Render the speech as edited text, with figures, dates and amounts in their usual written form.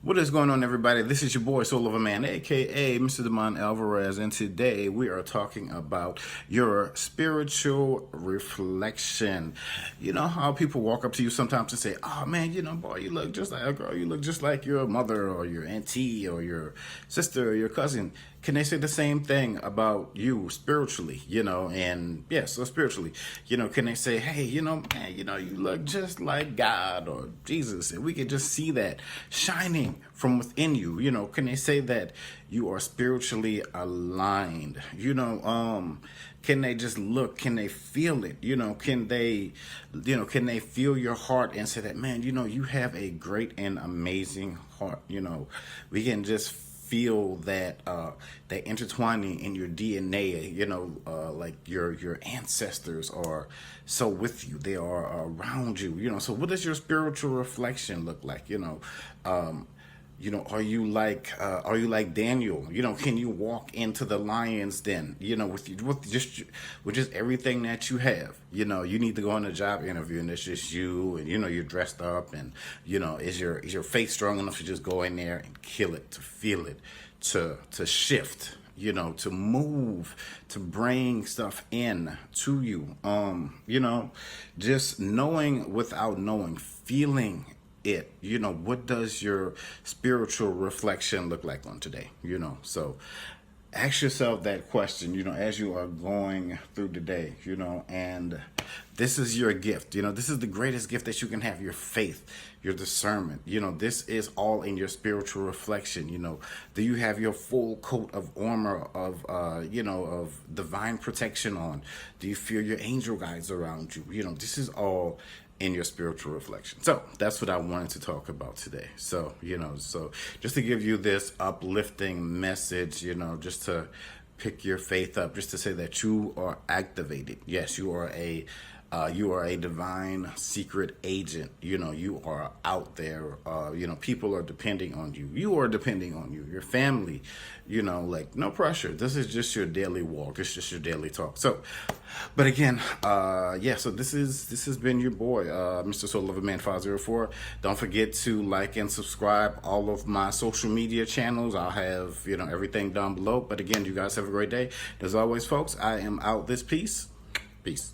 What is going on, everybody? This is your boy, Soul of a Man, aka Mr. Damon Alvarez, and today we are talking about your spiritual reflection. You know how people walk up to you sometimes and say, "Oh man, boy, you look just like a girl. You look just like your mother or your auntie or your sister or your cousin." Can they say the same thing about you spiritually? And yeah, so spiritually, can they say, "Hey, man, you look just like God or Jesus," and we can just see that shining from within you. Can they say that you are spiritually aligned? Can they just look? Can they feel it? Can they feel your heart and say that, man, you have a great and amazing heart? We can just feel that that intertwining in your DNA, like your ancestors are so with you, they are around you. So what does your spiritual reflection look like? Are you like Daniel? Can you walk into the lion's den, with just everything that you have? You need to go on a job interview and it's just you, and you're dressed up, and is your faith strong enough to just go in there and kill it, to feel it, to shift, to move, to bring stuff in to you. Just knowing without knowing, feeling it. What does your spiritual reflection look like on today? So ask yourself that question, as you are going through the day, and this is your gift. This is the greatest gift that you can have: your faith, your discernment. This is all in your spiritual reflection. Do you have your full coat of armor of divine protection on? Do you feel your angel guides around you? This is all in your spiritual reflection. So that's what I wanted to talk about today. So, so just to give you this uplifting message, just to pick your faith up, just to say that you are activated. Yes, you are a divine secret agent. You are out there. People are depending on you. You are depending on you. Your family. Like, no pressure. This is just your daily walk. It's just your daily talk. So, but again, so this has been your boy, Mr. Soul of a Man 504. Don't forget to like and subscribe all of my social media channels. I'll have everything down below. But again, you guys have a great day. As always, folks, I am out this piece. Peace.